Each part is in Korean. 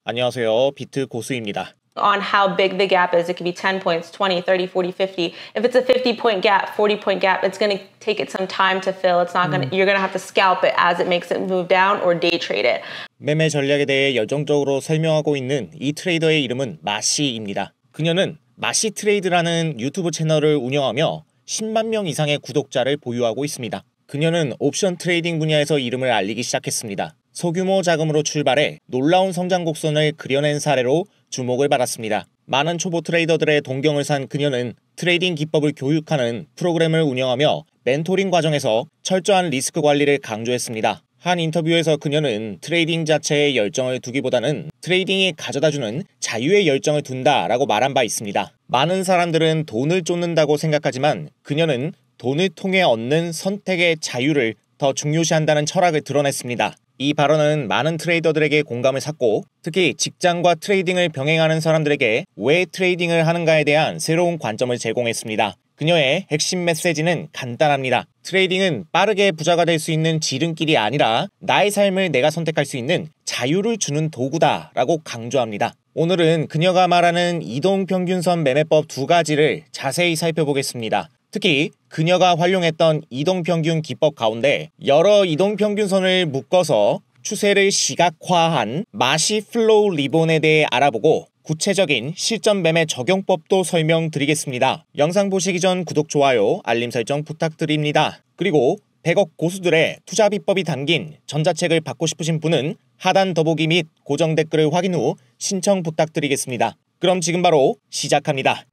안녕하세요. 비트 고수입니다. On how big the gap is. It could be 10 points, 20, 30, 40, 50. If it's a 50-point gap, 40-point gap, it's going to take it some time to fill. It's not going to, you're going to have to scalp it as it makes it move down or day trade it. 매매 전략에 대해 열정적으로 설명하고 있는 이 트레이더의 이름은 마시입니다. 그녀는 마시 트레이드라는 유튜브 채널을 운영하며 10만 명 이상의 구독자를 보유하고 있습니다. 그녀는 옵션 트레이딩 분야에서 이름을 알리기 시작했습니다. 소규모 자금으로 출발해 놀라운 성장 곡선을 그려낸 사례로 주목을 받았습니다. 많은 초보 트레이더들의 동경을 산 그녀는 트레이딩 기법을 교육하는 프로그램을 운영하며 멘토링 과정에서 철저한 리스크 관리를 강조했습니다. 한 인터뷰에서 그녀는 트레이딩 자체에 열정을 두기보다는 트레이딩이 가져다주는 자유의 열정을 둔다라고 말한 바 있습니다. 많은 사람들은 돈을 쫓는다고 생각하지만 그녀는 돈을 통해 얻는 선택의 자유를 더 중요시한다는 철학을 드러냈습니다. 이 발언은 많은 트레이더들에게 공감을 샀고 특히 직장과 트레이딩을 병행하는 사람들에게 왜 트레이딩을 하는가에 대한 새로운 관점을 제공했습니다. 그녀의 핵심 메시지는 간단합니다. 트레이딩은 빠르게 부자가 될 수 있는 지름길이 아니라 나의 삶을 내가 선택할 수 있는 자유를 주는 도구다 라고 강조합니다. 오늘은 그녀가 말하는 이동평균선 매매법 두 가지를 자세히 살펴보겠습니다. 특히 그녀가 활용했던 이동평균 기법 가운데 여러 이동평균선을 묶어서 추세를 시각화한 마시 플로우 리본에 대해 알아보고 구체적인 실전 매매 적용법도 설명드리겠습니다. 영상 보시기 전 구독, 좋아요, 알림 설정 부탁드립니다. 그리고 100억 고수들의 투자 비법이 담긴 전자책을 받고 싶으신 분은 하단 더보기 및 고정 댓글을 확인 후 신청 부탁드리겠습니다. 그럼 지금 바로 시작합니다.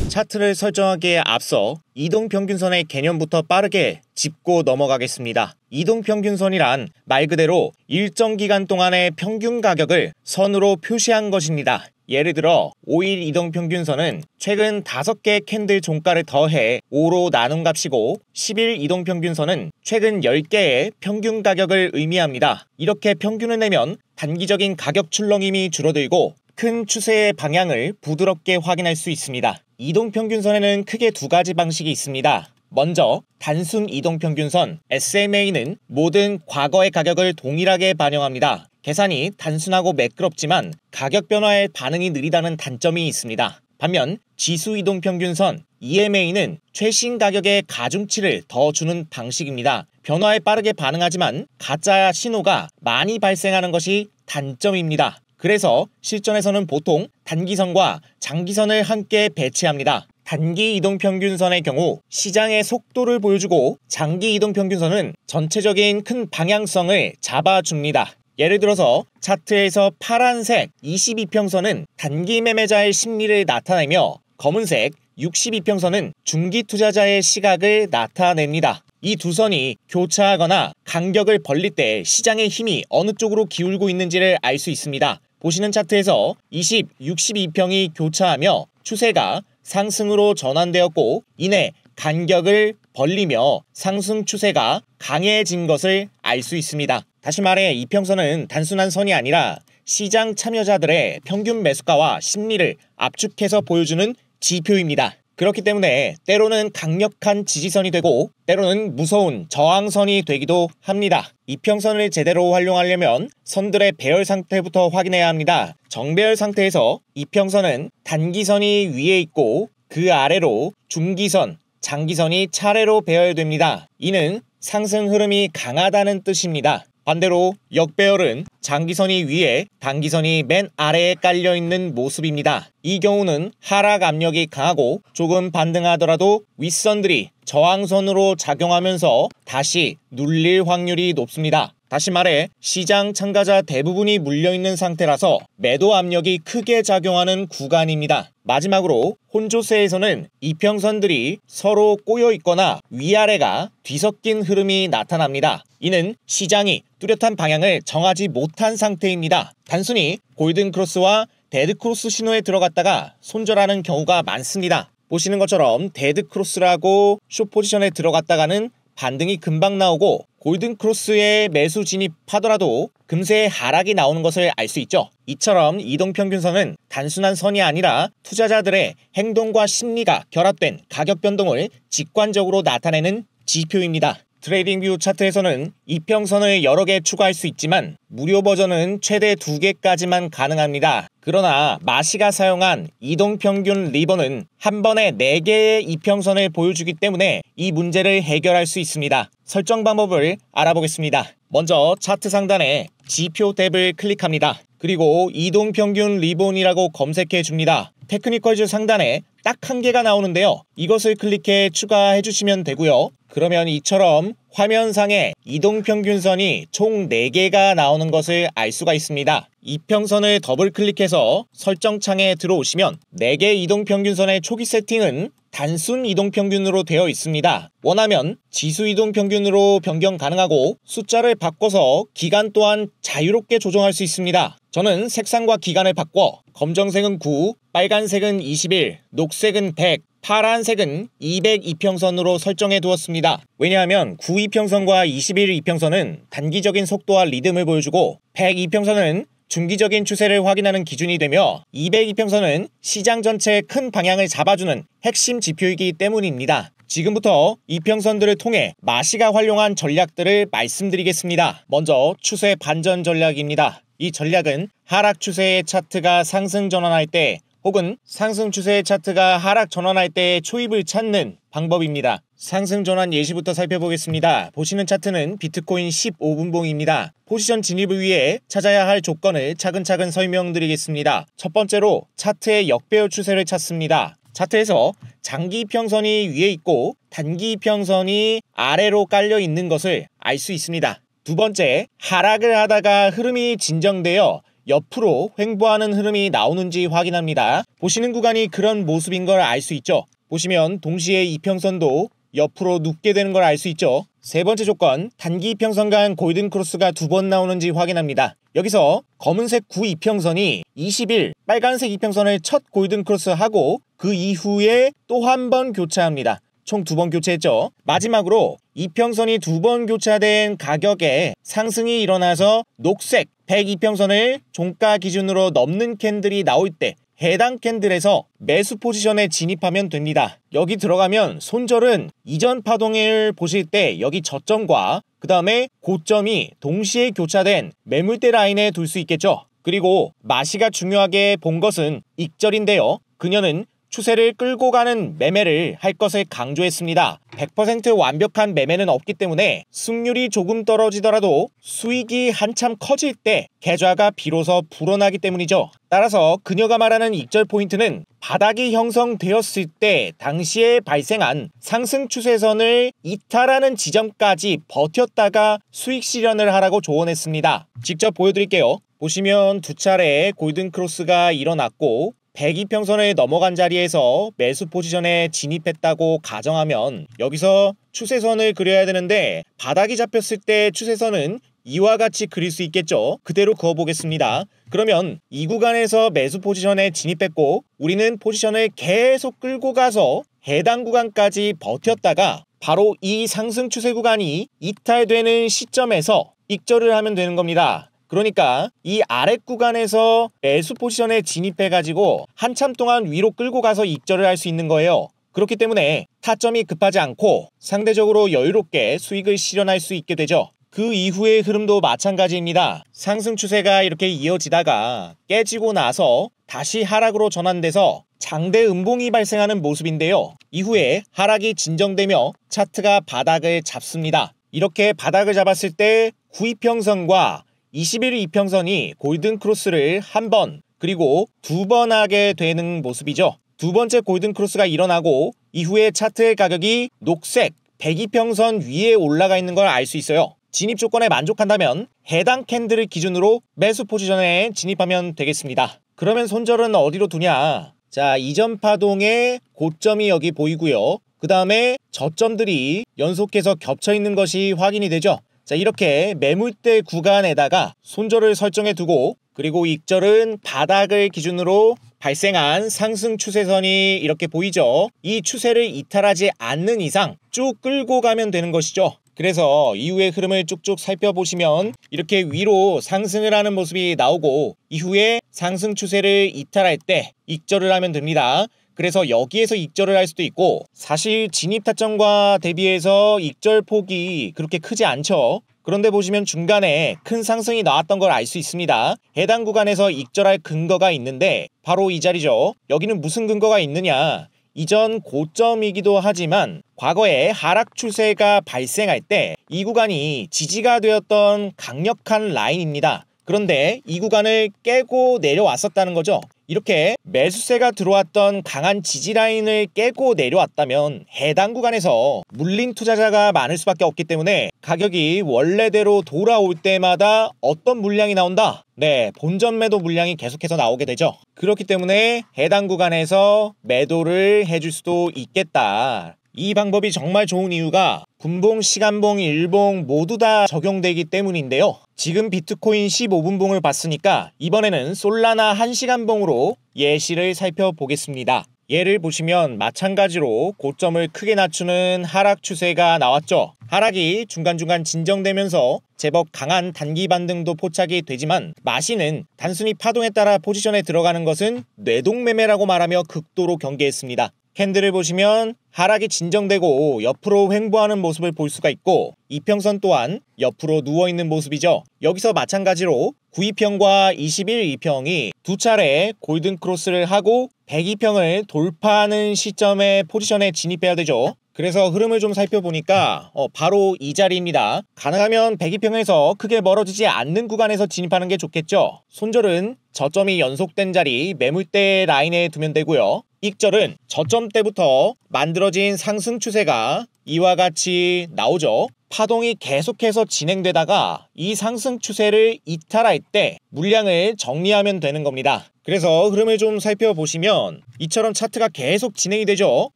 차트를 설정하기에 앞서 이동평균선의 개념부터 빠르게 짚고 넘어가겠습니다. 이동평균선이란 말 그대로 일정 기간 동안의 평균 가격을 선으로 표시한 것입니다. 예를 들어 5일 이동평균선은 최근 5개 캔들 종가를 더해 5로 나눈 값이고 10일 이동평균선은 최근 10개의 평균 가격을 의미합니다. 이렇게 평균을 내면 단기적인 가격 출렁임이 줄어들고 큰 추세의 방향을 부드럽게 확인할 수 있습니다. 이동평균선에는 크게 두 가지 방식이 있습니다. 먼저 단순 이동평균선 SMA는 모든 과거의 가격을 동일하게 반영합니다. 계산이 단순하고 매끄럽지만 가격 변화에 반응이 느리다는 단점이 있습니다. 반면 지수 이동평균선 EMA는 최신 가격의 가중치를 더 주는 방식입니다. 변화에 빠르게 반응하지만 가짜 신호가 많이 발생하는 것이 단점입니다. 그래서 실전에서는 보통 단기선과 장기선을 함께 배치합니다. 단기 이동평균선의 경우 시장의 속도를 보여주고 장기 이동평균선은 전체적인 큰 방향성을 잡아줍니다. 예를 들어서 차트에서 파란색 22평선은 단기 매매자의 심리를 나타내며 검은색 62평선은 중기 투자자의 시각을 나타냅니다. 이 두 선이 교차하거나 간격을 벌릴 때 시장의 힘이 어느 쪽으로 기울고 있는지를 알 수 있습니다. 보시는 차트에서 20, 62평이 교차하며 추세가 상승으로 전환되었고 이내 간격을 벌리며 상승 추세가 강해진 것을 알 수 있습니다. 다시 말해 이평선은 단순한 선이 아니라 시장 참여자들의 평균 매수가와 심리를 압축해서 보여주는 지표입니다. 그렇기 때문에 때로는 강력한 지지선이 되고 때로는 무서운 저항선이 되기도 합니다. 이평선을 제대로 활용하려면 선들의 배열 상태부터 확인해야 합니다. 정배열 상태에서 이평선은 단기선이 위에 있고 그 아래로 중기선, 장기선이 차례로 배열됩니다. 이는 상승 흐름이 강하다는 뜻입니다. 반대로 역배열은 장기선이 위에 단기선이 맨 아래에 깔려있는 모습입니다. 이 경우는 하락 압력이 강하고 조금 반등하더라도 윗선들이 저항선으로 작용하면서 다시 눌릴 확률이 높습니다. 다시 말해 시장 참가자 대부분이 물려있는 상태라서 매도 압력이 크게 작용하는 구간입니다. 마지막으로 혼조세에서는 이평선들이 서로 꼬여있거나 위아래가 뒤섞인 흐름이 나타납니다. 이는 시장이 뚜렷한 방향을 정하지 못한 상태입니다. 단순히 골든크로스와 데드크로스 신호에 들어갔다가 손절하는 경우가 많습니다. 보시는 것처럼 데드크로스라고 숏포지션에 들어갔다가는 반등이 금방 나오고 골든크로스에 매수 진입하더라도 금세 하락이 나오는 것을 알 수 있죠. 이처럼 이동평균선은 단순한 선이 아니라 투자자들의 행동과 심리가 결합된 가격 변동을 직관적으로 나타내는 지표입니다. 트레이딩뷰 차트에서는 이평선을 여러 개 추가할 수 있지만 무료 버전은 최대 2개까지만 가능합니다. 그러나 마시가 사용한 이동평균 리본은 한 번에 4개의 이평선을 보여주기 때문에 이 문제를 해결할 수 있습니다. 설정 방법을 알아보겠습니다. 먼저 차트 상단에 지표 탭을 클릭합니다. 그리고 이동평균 리본이라고 검색해 줍니다. 테크니컬즈 상단에 딱 한 개가 나오는데요. 이것을 클릭해 추가해 주시면 되고요. 그러면 이처럼 화면상에 이동평균선이 총 4개가 나오는 것을 알 수가 있습니다. 이평선을 더블 클릭해서 설정창에 들어오시면 4개 이동평균선의 초기 세팅은 단순 이동평균으로 되어 있습니다. 원하면 지수 이동평균으로 변경 가능하고 숫자를 바꿔서 기간 또한 자유롭게 조정할 수 있습니다. 저는 색상과 기간을 바꿔 검정색은 9, 빨간색은 21, 녹색은 100, 파란색은 200 이평선으로 설정해 두었습니다. 왜냐하면 9 이평선과 21 이평선은 단기적인 속도와 리듬을 보여주고 100 이평선은 중기적인 추세를 확인하는 기준이 되며 200 이평선은 시장 전체의 큰 방향을 잡아주는 핵심 지표이기 때문입니다. 지금부터 이평선들을 통해 마시가 활용한 전략들을 말씀드리겠습니다. 먼저 추세 반전 전략입니다. 이 전략은 하락 추세의 차트가 상승 전환할 때 혹은 상승 추세의 차트가 하락 전환할 때의 초입을 찾는 방법입니다. 상승 전환 예시부터 살펴보겠습니다. 보시는 차트는 비트코인 15분봉입니다. 포지션 진입을 위해 찾아야 할 조건을 차근차근 설명드리겠습니다. 첫 번째로 차트의 역배열 추세를 찾습니다. 차트에서 장기 이평선이 위에 있고 단기 이평선이 아래로 깔려 있는 것을 알 수 있습니다. 두 번째, 하락을 하다가 흐름이 진정되어 옆으로 횡보하는 흐름이 나오는지 확인합니다. 보시는 구간이 그런 모습인 걸 알 수 있죠. 보시면 동시에 이평선도 옆으로 눕게 되는 걸 알 수 있죠. 세 번째 조건, 단기 이평선 간 골든 크로스가 2번 나오는지 확인합니다. 여기서 검은색 9 이평선이 21 빨간색 이평선을 첫 골든 크로스하고 그 이후에 또 한 번 교차합니다. 총 2번 교체했죠. 마지막으로 이평선이 2번 교차된 가격에 상승이 일어나서 녹색 100 이평선을 종가 기준으로 넘는 캔들이 나올 때 해당 캔들에서 매수 포지션에 진입하면 됩니다. 여기 들어가면 손절은 이전 파동을 보실 때 여기 저점과 그 다음에 고점이 동시에 교차된 매물대 라인에 둘 수 있겠죠. 그리고 마시가 중요하게 본 것은 익절인데요. 그녀는 추세를 끌고 가는 매매를 할 것을 강조했습니다. 100% 완벽한 매매는 없기 때문에 승률이 조금 떨어지더라도 수익이 한참 커질 때 계좌가 비로소 불어나기 때문이죠. 따라서 그녀가 말하는 익절 포인트는 바닥이 형성되었을 때 당시에 발생한 상승 추세선을 이탈하는 지점까지 버텼다가 수익 실현을 하라고 조언했습니다. 직접 보여드릴게요. 보시면 두 차례 골든 크로스가 일어났고 102평선을 넘어간 자리에서 매수 포지션에 진입했다고 가정하면 여기서 추세선을 그려야 되는데 바닥이 잡혔을 때 추세선은 이와 같이 그릴 수 있겠죠. 그대로 그어보겠습니다. 그러면 이 구간에서 매수 포지션에 진입했고 우리는 포지션을 계속 끌고 가서 해당 구간까지 버텼다가 바로 이 상승 추세 구간이 이탈되는 시점에서 익절을 하면 되는 겁니다. 그러니까 이 아랫 구간에서 매수 포지션에 진입해가지고 한참 동안 위로 끌고 가서 익절을 할 수 있는 거예요. 그렇기 때문에 타점이 급하지 않고 상대적으로 여유롭게 수익을 실현할 수 있게 되죠. 그 이후의 흐름도 마찬가지입니다. 상승 추세가 이렇게 이어지다가 깨지고 나서 다시 하락으로 전환돼서 장대 음봉이 발생하는 모습인데요. 이후에 하락이 진정되며 차트가 바닥을 잡습니다. 이렇게 바닥을 잡았을 때 9이평선과 21 이평선이 골든 크로스를 한 번 그리고 2번 하게 되는 모습이죠. 두 번째 골든 크로스가 일어나고 이후에 차트의 가격이 녹색 102평선 위에 올라가 있는 걸 알 수 있어요. 진입 조건에 만족한다면 해당 캔들을 기준으로 매수 포지션에 진입하면 되겠습니다. 그러면 손절은 어디로 두냐? 자, 이전 파동의 고점이 여기 보이고요. 그 다음에 저점들이 연속해서 겹쳐 있는 것이 확인이 되죠. 자, 이렇게 매물대 구간에다가 손절을 설정해 두고 그리고 익절은 바닥을 기준으로 발생한 상승 추세선이 이렇게 보이죠. 이 추세를 이탈하지 않는 이상 쭉 끌고 가면 되는 것이죠. 그래서 이후의 흐름을 쭉쭉 살펴보시면 이렇게 위로 상승을 하는 모습이 나오고 이후에 상승 추세를 이탈할 때 익절을 하면 됩니다. 그래서 여기에서 익절을 할 수도 있고, 사실 진입 타점과 대비해서 익절 폭이 그렇게 크지 않죠. 그런데 보시면 중간에 큰 상승이 나왔던 걸 알 수 있습니다. 해당 구간에서 익절할 근거가 있는데 바로 이 자리죠. 여기는 무슨 근거가 있느냐, 이전 고점이기도 하지만 과거에 하락 추세가 발생할 때 이 구간이 지지가 되었던 강력한 라인입니다. 그런데 이 구간을 깨고 내려왔었다는 거죠. 이렇게 매수세가 들어왔던 강한 지지 라인을 깨고 내려왔다면 해당 구간에서 물린 투자자가 많을 수밖에 없기 때문에 가격이 원래대로 돌아올 때마다 어떤 물량이 나온다? 네, 본전 매도 물량이 계속해서 나오게 되죠. 그렇기 때문에 해당 구간에서 매도를 해줄 수도 있겠다. 이 방법이 정말 좋은 이유가 분봉, 시간봉, 일봉 모두 다 적용되기 때문인데요. 지금 비트코인 15분봉을 봤으니까 이번에는 솔라나 1시간봉으로 예시를 살펴보겠습니다. 예를 보시면 마찬가지로 고점을 크게 낮추는 하락 추세가 나왔죠. 하락이 중간중간 진정되면서 제법 강한 단기 반등도 포착이 되지만 마시는 단순히 파동에 따라 포지션에 들어가는 것은 뇌동매매라고 말하며 극도로 경계했습니다. 캔들을 보시면 하락이 진정되고 옆으로 횡보하는 모습을 볼 수가 있고, 이평선 또한 옆으로 누워있는 모습이죠. 여기서 마찬가지로 92평과 21이평이 두 차례 골든크로스를 하고 102평을 돌파하는 시점에 포지션에 진입해야 되죠. 그래서 흐름을 좀 살펴보니까 바로 이 자리입니다. 가능하면 102평에서 크게 멀어지지 않는 구간에서 진입하는 게 좋겠죠. 손절은 저점이 연속된 자리 매물대 라인에 두면 되고요. 익절은 저점 때부터 만들어진 상승 추세가 이와 같이 나오죠. 파동이 계속해서 진행되다가 이 상승 추세를 이탈할 때 물량을 정리하면 되는 겁니다. 그래서 흐름을 좀 살펴보시면 이처럼 차트가 계속 진행이 되죠.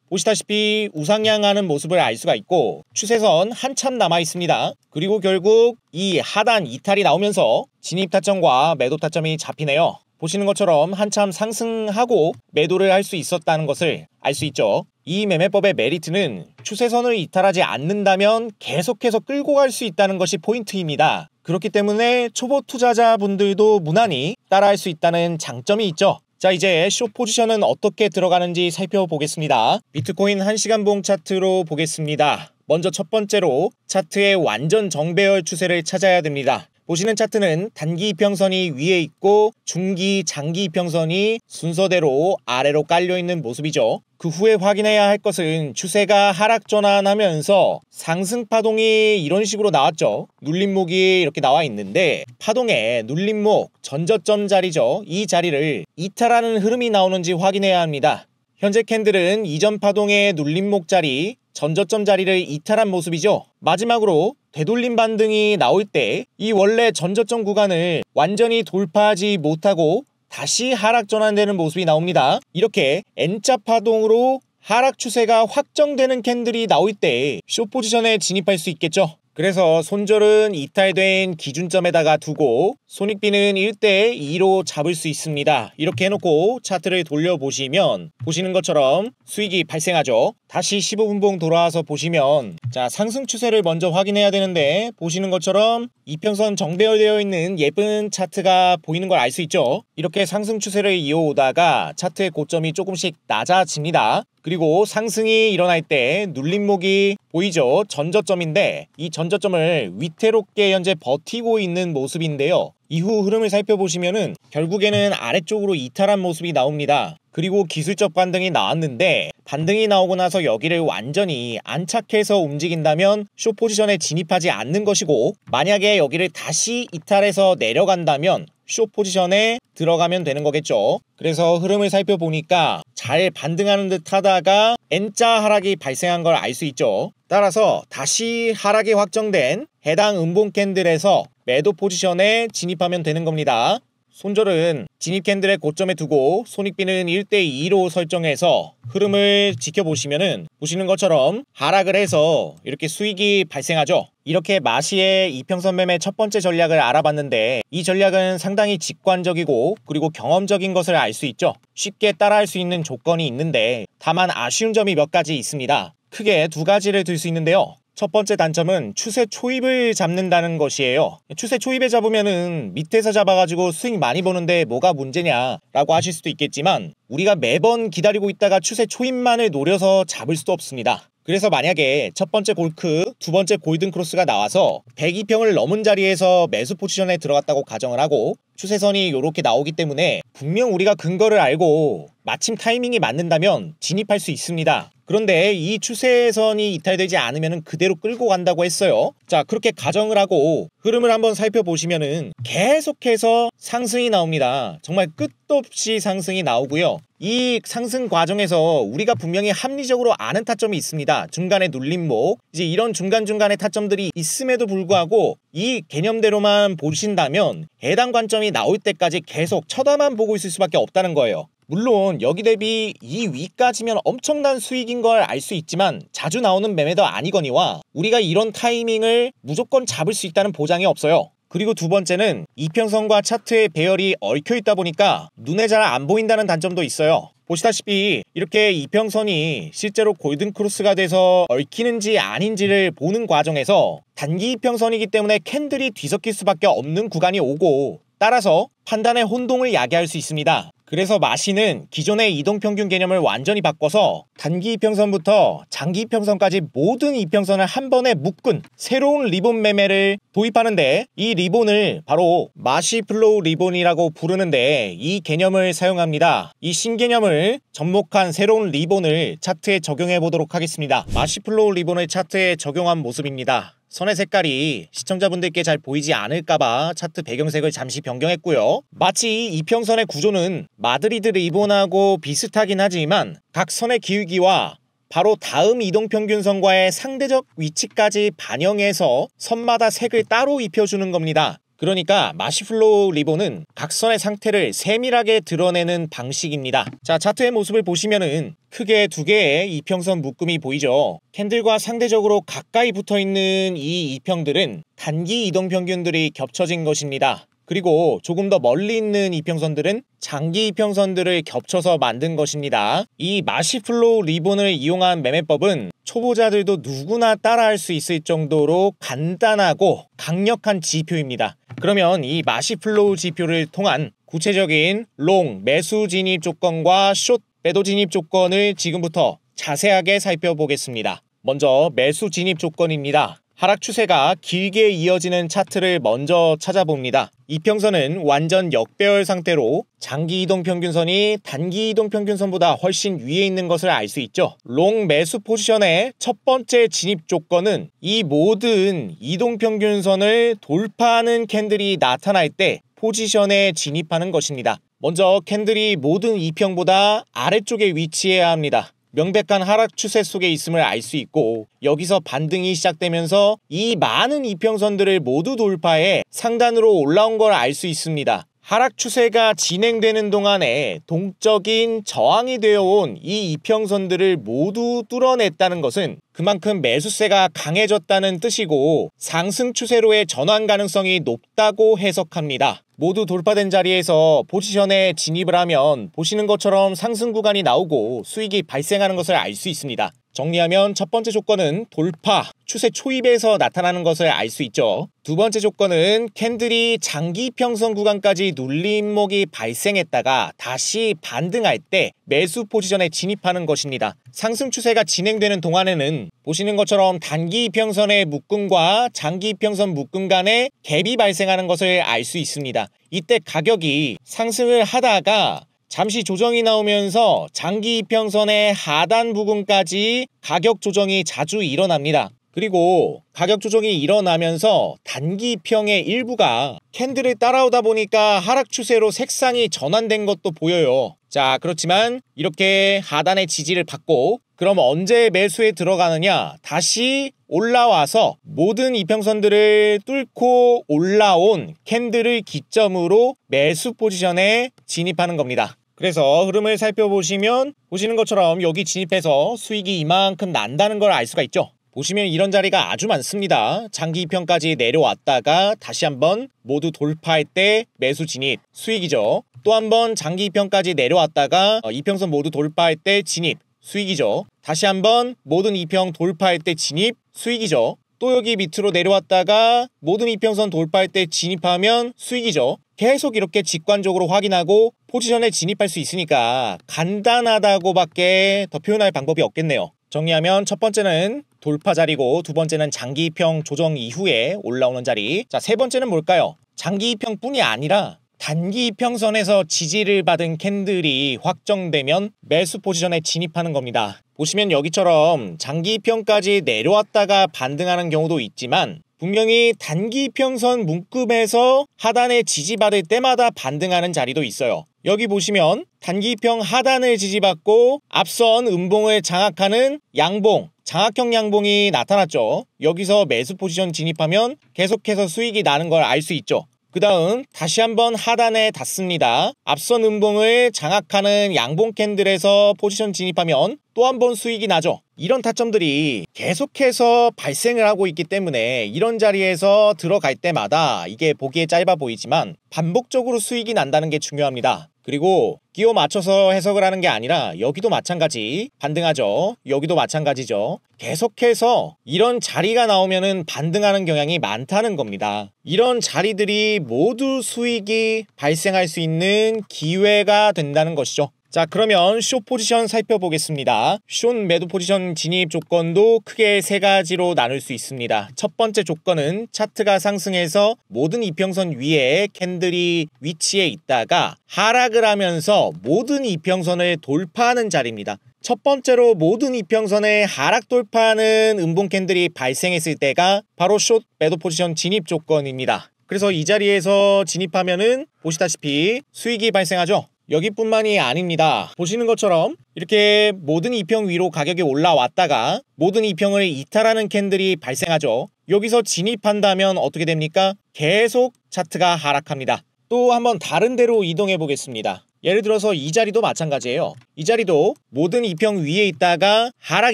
보시다시피 우상향하는 모습을 알 수가 있고 추세선 한참 남아 있습니다. 그리고 결국 이 하단 이탈이 나오면서 진입 타점과 매도 타점이 잡히네요. 보시는 것처럼 한참 상승하고 매도를 할 수 있었다는 것을 알 수 있죠. 이 매매법의 메리트는 추세선을 이탈하지 않는다면 계속해서 끌고 갈 수 있다는 것이 포인트입니다. 그렇기 때문에 초보 투자자분들도 무난히 따라할 수 있다는 장점이 있죠. 자, 이제 숏 포지션은 어떻게 들어가는지 살펴보겠습니다. 비트코인 1시간봉 차트로 보겠습니다. 먼저 첫 번째로 차트의 완전 정배열 추세를 찾아야 됩니다. 보시는 차트는 단기 이평선이 위에 있고 중기, 장기 이평선이 순서대로 아래로 깔려있는 모습이죠. 그 후에 확인해야 할 것은 추세가 하락 전환하면서 상승 파동이 이런 식으로 나왔죠. 눌림목이 이렇게 나와 있는데 파동의 눌림목, 전저점 자리죠. 이 자리를 이탈하는 흐름이 나오는지 확인해야 합니다. 현재 캔들은 이전 파동의 눌림목 자리, 전저점 자리를 이탈한 모습이죠. 마지막으로 되돌림 반등이 나올 때 이 원래 전저점 구간을 완전히 돌파하지 못하고 다시 하락 전환되는 모습이 나옵니다. 이렇게 N자 파동으로 하락 추세가 확정되는 캔들이 나올 때 숏 포지션에 진입할 수 있겠죠. 그래서 손절은 이탈된 기준점에다가 두고 손익비는 1대2로 잡을 수 있습니다. 이렇게 해놓고 차트를 돌려보시면 보시는 것처럼 수익이 발생하죠. 다시 15분봉 돌아와서 보시면 자, 상승 추세를 먼저 확인해야 되는데 보시는 것처럼 이평선 정배열되어 있는 예쁜 차트가 보이는 걸 알 수 있죠. 이렇게 상승 추세를 이어오다가 차트의 고점이 조금씩 낮아집니다. 그리고 상승이 일어날 때 눌림목이 보이죠. 전저점인데 이 전저점을 위태롭게 현재 버티고 있는 모습인데요. 이후 흐름을 살펴보시면은 결국에는 아래쪽으로 이탈한 모습이 나옵니다. 그리고 기술적 반등이 나왔는데 반등이 나오고 나서 여기를 완전히 안착해서 움직인다면 숏 포지션에 진입하지 않는 것이고, 만약에 여기를 다시 이탈해서 내려간다면 숏 포지션에 들어가면 되는 거겠죠. 그래서 흐름을 살펴보니까 잘 반등하는 듯 하다가 N자 하락이 발생한 걸 알 수 있죠. 따라서 다시 하락이 확정된 해당 음봉 캔들에서 매도 포지션에 진입하면 되는 겁니다. 손절은 진입 캔들의 고점에 두고 손익비는 1대2로 설정해서 흐름을 지켜보시면은 보시는 것처럼 하락을 해서 이렇게 수익이 발생하죠. 이렇게 마시의 이평선 매매 첫 번째 전략을 알아봤는데 이 전략은 상당히 직관적이고 그리고 경험적인 것을 알 수 있죠. 쉽게 따라할 수 있는 조건이 있는데 다만 아쉬운 점이 몇 가지 있습니다. 크게 두 가지를 들 수 있는데요. 첫 번째 단점은 추세 초입을 잡는다는 것이에요. 추세 초입에 잡으면은 밑에서 잡아가지고 수익 많이 보는데 뭐가 문제냐라고 하실 수도 있겠지만 우리가 매번 기다리고 있다가 추세 초입만을 노려서 잡을 수도 없습니다. 그래서 만약에 첫 번째 골크, 두 번째 골든 크로스가 나와서 102평을 넘은 자리에서 매수 포지션에 들어갔다고 가정을 하고 추세선이 이렇게 나오기 때문에 분명 우리가 근거를 알고 마침 타이밍이 맞는다면 진입할 수 있습니다. 그런데 이 추세선이 이탈되지 않으면 그대로 끌고 간다고 했어요. 자, 그렇게 가정을 하고 흐름을 한번 살펴보시면은 계속해서 상승이 나옵니다. 정말 끝도 없이 상승이 나오고요. 이 상승 과정에서 우리가 분명히 합리적으로 아는 타점이 있습니다. 중간에 눌림목, 이제 이런 중간중간에 타점들이 있음에도 불구하고 이 개념대로만 보신다면 해당 관점이 나올 때까지 계속 쳐다만 보고 있을 수밖에 없다는 거예요. 물론 여기 대비 이 위까지면 엄청난 수익인 걸 알 수 있지만 자주 나오는 매매도 아니거니와 우리가 이런 타이밍을 무조건 잡을 수 있다는 보장이 없어요. 그리고 두 번째는 이평선과 차트의 배열이 얽혀 있다 보니까 눈에 잘 안 보인다는 단점도 있어요. 보시다시피 이렇게 이평선이 실제로 골든크로스가 돼서 얽히는지 아닌지를 보는 과정에서 단기 이평선이기 때문에 캔들이 뒤섞일 수밖에 없는 구간이 오고 따라서 판단의 혼동을 야기할 수 있습니다. 그래서 마시는 기존의 이동평균 개념을 완전히 바꿔서 단기 이평선부터 장기 이평선까지 모든 이평선을 한 번에 묶은 새로운 리본 매매를 도입하는데 이 리본을 바로 마시플로우 리본이라고 부르는데 이 개념을 사용합니다. 이 신개념을 접목한 새로운 리본을 차트에 적용해 보도록 하겠습니다. 마시플로우 리본을 차트에 적용한 모습입니다. 선의 색깔이 시청자분들께 잘 보이지 않을까봐 차트 배경색을 잠시 변경했고요. 마치 이평선의 구조는 마드리드 리본하고 비슷하긴 하지만 각 선의 기울기와 바로 다음 이동평균선과의 상대적 위치까지 반영해서 선마다 색을 따로 입혀주는 겁니다. 그러니까 마시플로우 리본은 각선의 상태를 세밀하게 드러내는 방식입니다. 자, 차트의 모습을 보시면은 크게 두 개의 이평선 묶음이 보이죠. 캔들과 상대적으로 가까이 붙어있는 이 이평들은 단기 이동평균들이 겹쳐진 것입니다. 그리고 조금 더 멀리 있는 이평선들은 장기 이평선들을 겹쳐서 만든 것입니다. 이 마시플로우 리본을 이용한 매매법은 초보자들도 누구나 따라할 수 있을 정도로 간단하고 강력한 지표입니다. 그러면 이 마시플로우 지표를 통한 구체적인 롱 매수 진입 조건과 숏 매도 진입 조건을 지금부터 자세하게 살펴보겠습니다. 먼저 매수 진입 조건입니다. 하락 추세가 길게 이어지는 차트를 먼저 찾아봅니다. 이평선은 완전 역배열 상태로 장기 이동 평균선이 단기 이동 평균선보다 훨씬 위에 있는 것을 알 수 있죠. 롱 매수 포지션의 첫 번째 진입 조건은 이 모든 이동 평균선을 돌파하는 캔들이 나타날 때 포지션에 진입하는 것입니다. 먼저 캔들이 모든 이평보다 아래쪽에 위치해야 합니다. 명백한 하락 추세 속에 있음을 알 수 있고 여기서 반등이 시작되면서 이 많은 이평선들을 모두 돌파해 상단으로 올라온 걸 알 수 있습니다. 하락 추세가 진행되는 동안에 동적인 저항이 되어온 이 이평선들을 모두 뚫어냈다는 것은 그만큼 매수세가 강해졌다는 뜻이고 상승 추세로의 전환 가능성이 높다고 해석합니다. 모두 돌파된 자리에서 포지션에 진입을 하면 보시는 것처럼 상승 구간이 나오고 수익이 발생하는 것을 알 수 있습니다. 정리하면 첫 번째 조건은 돌파, 추세 초입에서 나타나는 것을 알 수 있죠. 두 번째 조건은 캔들이 장기 평선 구간까지 눌림목이 발생했다가 다시 반등할 때 매수 포지션에 진입하는 것입니다. 상승 추세가 진행되는 동안에는 보시는 것처럼 단기 이평선의 묶음과 장기 이평선 묶음 간에 갭이 발생하는 것을 알 수 있습니다. 이때 가격이 상승을 하다가 잠시 조정이 나오면서 장기 이평선의 하단 부분까지 가격 조정이 자주 일어납니다. 그리고 가격 조정이 일어나면서 단기 이평의 일부가 캔들을 따라오다 보니까 하락 추세로 색상이 전환된 것도 보여요. 자, 그렇지만 이렇게 하단의 지지를 받고 그럼 언제 매수에 들어가느냐? 다시 올라와서 모든 이평선들을 뚫고 올라온 캔들을 기점으로 매수 포지션에 진입하는 겁니다. 그래서 흐름을 살펴보시면 보시는 것처럼 여기 진입해서 수익이 이만큼 난다는 걸 알 수가 있죠. 보시면 이런 자리가 아주 많습니다. 장기 이평까지 내려왔다가 다시 한번 모두 돌파할 때 매수 진입, 수익이죠. 또 한번 장기 이평까지 내려왔다가 이평선 모두 돌파할 때 진입, 수익이죠. 다시 한번 모든 이평 돌파할 때 진입, 수익이죠. 또 여기 밑으로 내려왔다가 모든 이평선 돌파할 때 진입하면 수익이죠. 계속 이렇게 직관적으로 확인하고 포지션에 진입할 수 있으니까 간단하다고밖에 더 표현할 방법이 없겠네요. 정리하면 첫 번째는 돌파 자리고, 두 번째는 장기 이평 조정 이후에 올라오는 자리. 자, 세 번째는 뭘까요? 장기 이평뿐이 아니라 단기 이평선에서 지지를 받은 캔들이 확정되면 매수 포지션에 진입하는 겁니다. 보시면 여기처럼 장기 이평까지 내려왔다가 반등하는 경우도 있지만 분명히 단기 이평선 묶음에서 하단에 지지받을 때마다 반등하는 자리도 있어요. 여기 보시면 단기 이평 하단을 지지받고 앞선 음봉을 장악하는 양봉, 장악형 양봉이 나타났죠. 여기서 매수 포지션 진입하면 계속해서 수익이 나는 걸 알 수 있죠. 그 다음 다시 한번 하단에 닿습니다. 앞선 음봉을 장악하는 양봉 캔들에서 포지션 진입하면 또 한 번 수익이 나죠. 이런 타점들이 계속해서 발생을 하고 있기 때문에 이런 자리에서 들어갈 때마다 이게 보기에 짧아 보이지만 반복적으로 수익이 난다는 게 중요합니다. 그리고 끼워 맞춰서 해석을 하는 게 아니라 여기도 마찬가지 반등하죠. 여기도 마찬가지죠. 계속해서 이런 자리가 나오면은 반등하는 경향이 많다는 겁니다. 이런 자리들이 모두 수익이 발생할 수 있는 기회가 된다는 것이죠. 자, 그러면 숏 포지션 살펴보겠습니다. 숏 매도 포지션 진입 조건도 크게 세 가지로 나눌 수 있습니다. 첫 번째 조건은 차트가 상승해서 모든 이평선 위에 캔들이 위치해 있다가 하락을 하면서 모든 이평선을 돌파하는 자리입니다. 첫 번째로 모든 이평선을 하락 돌파하는 음봉 캔들이 발생했을 때가 바로 숏 매도 포지션 진입 조건입니다. 그래서 이 자리에서 진입하면은 보시다시피 수익이 발생하죠. 여기뿐만이 아닙니다. 보시는 것처럼 이렇게 모든 이평 위로 가격이 올라왔다가 모든 이평을 이탈하는 캔들이 발생하죠. 여기서 진입한다면 어떻게 됩니까? 계속 차트가 하락합니다. 또 한번 다른 데로 이동해 보겠습니다. 예를 들어서 이 자리도 마찬가지예요. 이 자리도 모든 이평 위에 있다가 하락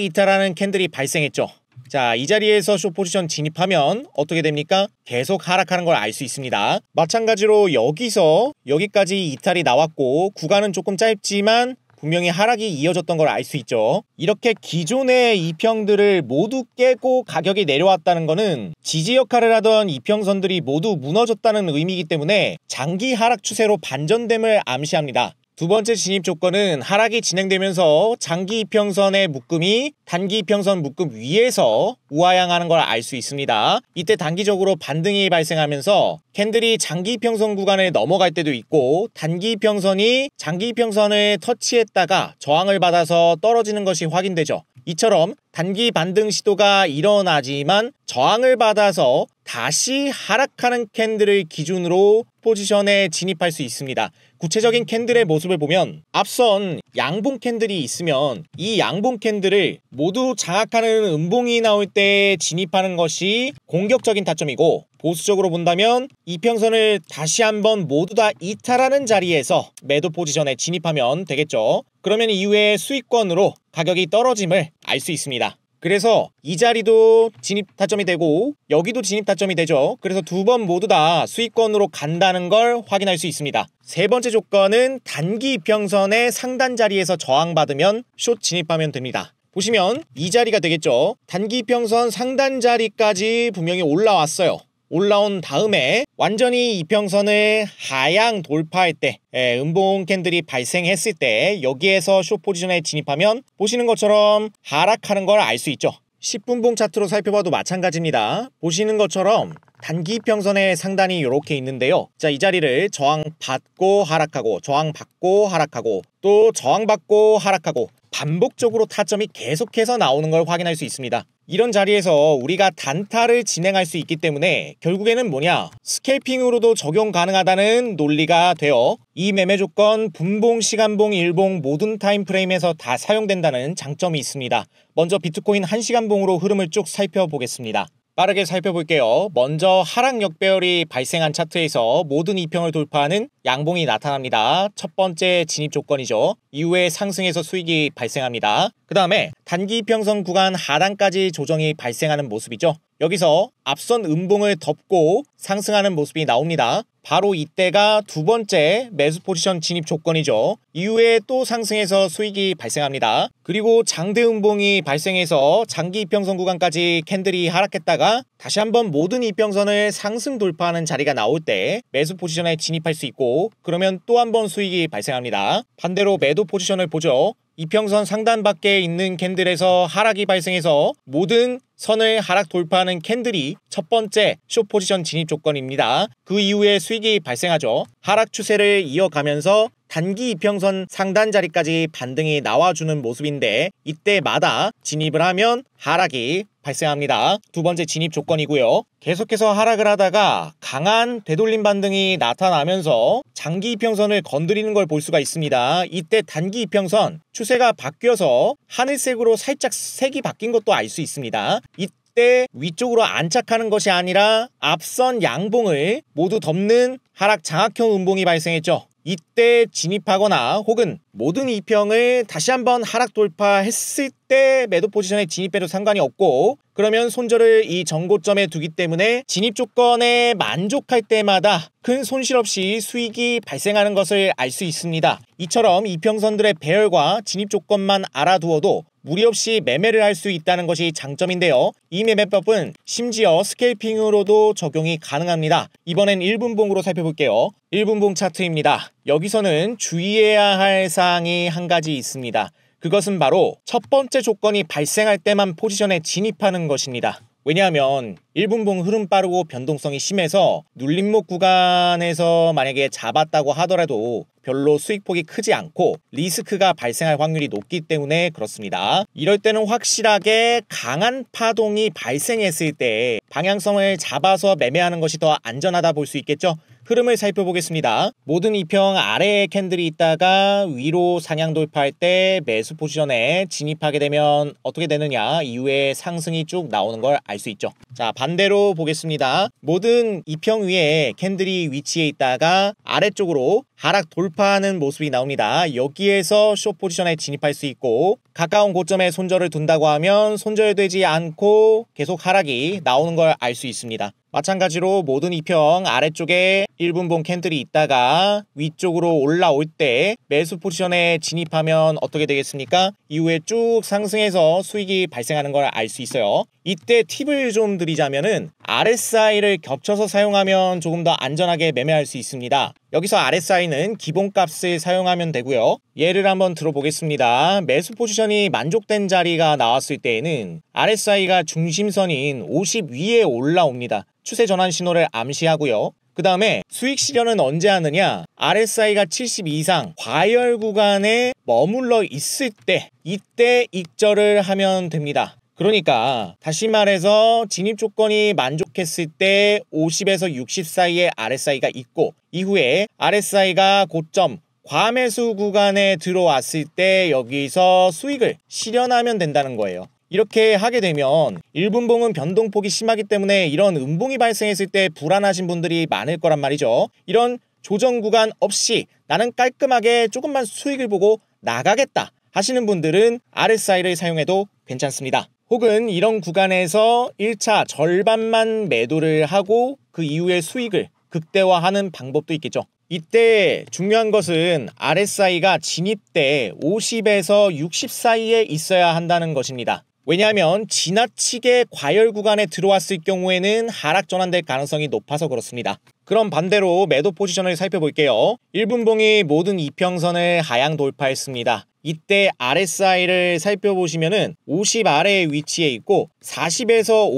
이탈하는 캔들이 발생했죠. 자, 이 자리에서 숏 포지션 진입하면 어떻게 됩니까? 계속 하락하는 걸 알 수 있습니다. 마찬가지로 여기서 여기까지 이탈이 나왔고 구간은 조금 짧지만 분명히 하락이 이어졌던 걸 알 수 있죠. 이렇게 기존의 이평들을 모두 깨고 가격이 내려왔다는 것은 지지 역할을 하던 이평선들이 모두 무너졌다는 의미이기 때문에 장기 하락 추세로 반전됨을 암시합니다. 두 번째 진입 조건은 하락이 진행되면서 장기 이평선의 묶음이 단기 이평선 묶음 위에서 우하향하는 걸 알 수 있습니다. 이때 단기적으로 반등이 발생하면서 캔들이 장기 이평선 구간을 넘어갈 때도 있고 단기 이평선이 장기 이평선을 터치했다가 저항을 받아서 떨어지는 것이 확인되죠. 이처럼 단기 반등 시도가 일어나지만 저항을 받아서 다시 하락하는 캔들을 기준으로 포지션에 진입할 수 있습니다. 구체적인 캔들의 모습을 보면 앞선 양봉 캔들이 있으면 이 양봉 캔들을 모두 장악하는 음봉이 나올 때 진입하는 것이 공격적인 타점이고, 보수적으로 본다면 이평선을 다시 한번 모두 다 이탈하는 자리에서 매도 포지션에 진입하면 되겠죠. 그러면 이후에 수익권으로 가격이 떨어짐을 알 수 있습니다. 그래서 이 자리도 진입 타점이 되고 여기도 진입 타점이 되죠. 그래서 두 번 모두 다 수익권으로 간다는 걸 확인할 수 있습니다. 세 번째 조건은 단기 이평선의 상단 자리에서 저항받으면 숏 진입하면 됩니다. 보시면 이 자리가 되겠죠. 단기 이평선 상단 자리까지 분명히 올라왔어요. 올라온 다음에 완전히 이평선을 하향 돌파할 때 음봉 캔들이 발생했을 때 여기에서 숏 포지션에 진입하면 보시는 것처럼 하락하는 걸 알 수 있죠. 10분봉 차트로 살펴봐도 마찬가지입니다. 보시는 것처럼 단기 이평선의 상단이 이렇게 있는데요. 자, 이 자리를 저항받고 하락하고 저항받고 하락하고 또 저항받고 하락하고 반복적으로 타점이 계속해서 나오는 걸 확인할 수 있습니다. 이런 자리에서 우리가 단타를 진행할 수 있기 때문에 결국에는 뭐냐? 스캘핑으로도 적용 가능하다는 논리가 되어 이 매매 조건 분봉, 시간봉, 일봉 모든 타임프레임에서 다 사용된다는 장점이 있습니다. 먼저 비트코인 1시간봉으로 흐름을 쭉 살펴보겠습니다. 빠르게 살펴볼게요. 먼저 하락 역배열이 발생한 차트에서 모든 이평을 돌파하는 양봉이 나타납니다. 첫 번째 진입 조건이죠. 이후에 상승해서 수익이 발생합니다. 그 다음에 단기 이평선 구간 하단까지 조정이 발생하는 모습이죠. 여기서 앞선 음봉을 덮고 상승하는 모습이 나옵니다. 바로 이때가 두 번째 매수 포지션 진입 조건이죠. 이후에 또 상승해서 수익이 발생합니다. 그리고 장대 음봉이 발생해서 장기 이평선 구간까지 캔들이 하락했다가 다시 한번 모든 이평선을 상승 돌파하는 자리가 나올 때 매수 포지션에 진입할 수 있고, 그러면 또 한 번 수익이 발생합니다. 반대로 매도 포지션을 보죠. 이평선 상단 밖에 있는 캔들에서 하락이 발생해서 모든 선을 하락 돌파하는 캔들이 첫 번째 숏 포지션 진입 조건입니다. 그 이후에 수익이 발생하죠. 하락 추세를 이어가면서 단기 이평선 상단 자리까지 반등이 나와주는 모습인데, 이때마다 진입을 하면 하락이 발생합니다. 두 번째 진입 조건이고요. 계속해서 하락을 하다가 강한 되돌림 반등이 나타나면서 장기 이평선을 건드리는 걸 볼 수가 있습니다. 이때 단기 이평선 추세가 바뀌어서 하늘색으로 살짝 색이 바뀐 것도 알 수 있습니다. 이때 위쪽으로 안착하는 것이 아니라 앞선 양봉을 모두 덮는 하락 장악형 음봉이 발생했죠. 이때 진입하거나 혹은 모든 이평을 다시 한번 하락 돌파했을 때 매도 포지션에 진입해도 상관이 없고, 그러면 손절을 이 전고점에 두기 때문에 진입 조건에 만족할 때마다 큰 손실 없이 수익이 발생하는 것을 알 수 있습니다. 이처럼 이평선들의 배열과 진입 조건만 알아두어도 무리 없이 매매를 할 수 있다는 것이 장점인데요. 이 매매법은 심지어 스캘핑으로도 적용이 가능합니다. 이번엔 1분봉으로 살펴볼게요. 1분봉 차트입니다. 여기서는 주의해야 할 사항이 한 가지 있습니다. 그것은 바로 첫 번째 조건이 발생할 때만 포지션에 진입하는 것입니다. 왜냐하면 1분봉 흐름 빠르고 변동성이 심해서 눌림목 구간에서 만약에 잡았다고 하더라도 별로 수익폭이 크지 않고 리스크가 발생할 확률이 높기 때문에 그렇습니다. 이럴 때는 확실하게 강한 파동이 발생했을 때 방향성을 잡아서 매매하는 것이 더 안전하다 볼 수 있겠죠. 흐름을 살펴보겠습니다. 모든 이평 아래에 캔들이 있다가 위로 상향 돌파할 때 매수 포지션에 진입하게 되면 어떻게 되느냐, 이후에 상승이 쭉 나오는 걸 알 수 있죠. 자, 반대로 보겠습니다. 모든 이평 위에 캔들이 위치해 있다가 아래쪽으로 하락 돌파하는 모습이 나옵니다. 여기에서 숏 포지션에 진입할 수 있고, 가까운 고점에 손절을 둔다고 하면 손절되지 않고 계속 하락이 나오는 걸 알 수 있습니다. 마찬가지로 모든 이평 아래쪽에 1분봉 캔들이 있다가 위쪽으로 올라올 때 매수 포지션에 진입하면 어떻게 되겠습니까? 이후에 쭉 상승해서 수익이 발생하는 걸 알 수 있어요. 이때 팁을 좀 드리자면은 RSI를 겹쳐서 사용하면 조금 더 안전하게 매매할 수 있습니다. 여기서 RSI는 기본값을 사용하면 되고요. 예를 한번 들어보겠습니다. 매수 포지션이 만족된 자리가 나왔을 때에는 RSI가 중심선인 50 위에 올라옵니다. 추세 전환 신호를 암시하고요. 그 다음에 수익 실현은 언제 하느냐? RSI가 70 이상 과열 구간에 머물러 있을 때, 이때 익절을 하면 됩니다. 그러니까 다시 말해서 진입 조건이 만족했을 때 50에서 60 사이에 RSI가 있고, 이후에 RSI가 고점 과매수 구간에 들어왔을 때 여기서 수익을 실현하면 된다는 거예요. 이렇게 하게 되면 1분봉은 변동폭이 심하기 때문에 이런 음봉이 발생했을 때 불안하신 분들이 많을 거란 말이죠. 이런 조정 구간 없이 나는 깔끔하게 조금만 수익을 보고 나가겠다 하시는 분들은 RSI를 사용해도 괜찮습니다. 혹은 이런 구간에서 1차 절반만 매도를 하고 그 이후에 수익을 극대화하는 방법도 있겠죠. 이때 중요한 것은 RSI가 진입 때 50에서 60 사이에 있어야 한다는 것입니다. 왜냐하면 지나치게 과열 구간에 들어왔을 경우에는 하락 전환될 가능성이 높아서 그렇습니다. 그럼 반대로 매도 포지션을 살펴볼게요. 1분봉이 모든 이평선을 하향 돌파했습니다. 이때 RSI를 살펴보시면은 50 아래에 위치해 있고 40에서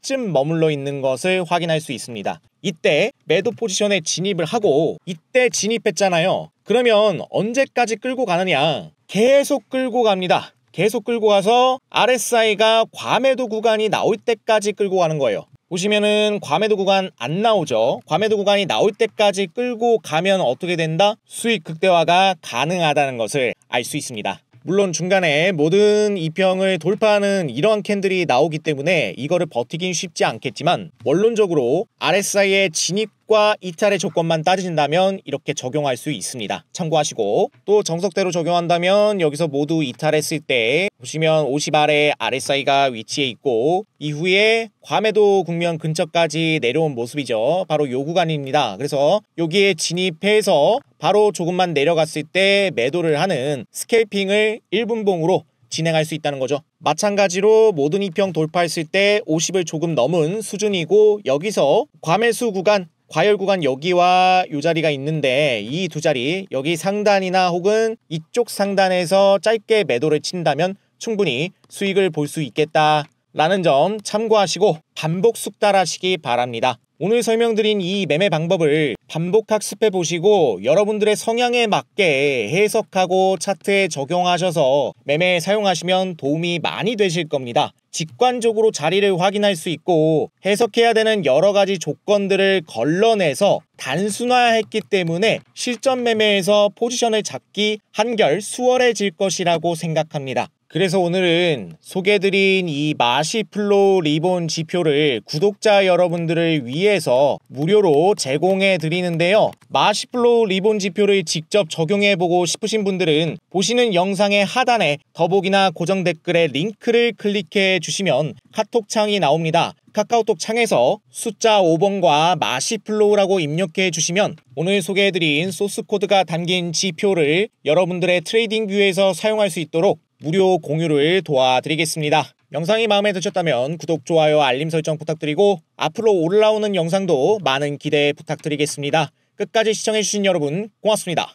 50쯤 머물러 있는 것을 확인할 수 있습니다. 이때 매도 포지션에 진입을 하고, 이때 진입했잖아요. 그러면 언제까지 끌고 가느냐? 계속 끌고 갑니다. 계속 끌고 가서 RSI가 과매도 구간이 나올 때까지 끌고 가는 거예요. 보시면은 과매도 구간 안 나오죠. 과매도 구간이 나올 때까지 끌고 가면 어떻게 된다? 수익 극대화가 가능하다는 것을 알 수 있습니다. 물론 중간에 모든 이평을 돌파하는 이러한 캔들이 나오기 때문에 이거를 버티긴 쉽지 않겠지만, 원론적으로 RSI의 진입 진입과 이탈의 조건만 따진다면 이렇게 적용할 수 있습니다. 참고하시고, 또 정석대로 적용한다면 여기서 모두 이탈했을 때 보시면 50 아래 RSI가 위치해 있고 이후에 과매도 국면 근처까지 내려온 모습이죠. 바로 요 구간입니다. 그래서 여기에 진입해서 바로 조금만 내려갔을 때 매도를 하는 스캘핑을 1분봉으로 진행할 수 있다는 거죠. 마찬가지로 모든 이평 돌파했을 때 50을 조금 넘은 수준이고, 여기서 과매수 구간, 과열 구간 여기와 이 자리가 있는데 이 두 자리, 여기 상단이나 혹은 이쪽 상단에서 짧게 매도를 친다면 충분히 수익을 볼 수 있겠다라는 점 참고하시고 반복 숙달하시기 바랍니다. 오늘 설명드린 이 매매 방법을 반복 학습해 보시고 여러분들의 성향에 맞게 해석하고 차트에 적용하셔서 매매에 사용하시면 도움이 많이 되실 겁니다. 직관적으로 자리를 확인할 수 있고 해석해야 되는 여러 가지 조건들을 걸러내서 단순화했기 때문에 실전 매매에서 포지션을 잡기 한결 수월해질 것이라고 생각합니다. 그래서 오늘은 소개해드린 이 마시플로우 리본 지표를 구독자 여러분들을 위해서 무료로 제공해 드리는데요. 마시플로우 리본 지표를 직접 적용해보고 싶으신 분들은 보시는 영상의 하단에 더보기나 고정 댓글에 링크를 클릭해 주시면 카톡 창이 나옵니다. 카카오톡 창에서 숫자 5번과 마시플로우라고 입력해 주시면 오늘 소개해드린 소스코드가 담긴 지표를 여러분들의 트레이딩 뷰에서 사용할 수 있도록 무료 공유를 도와드리겠습니다. 영상이 마음에 드셨다면 구독, 좋아요, 알림 설정 부탁드리고 앞으로 올라오는 영상도 많은 기대 부탁드리겠습니다. 끝까지 시청해주신 여러분 고맙습니다.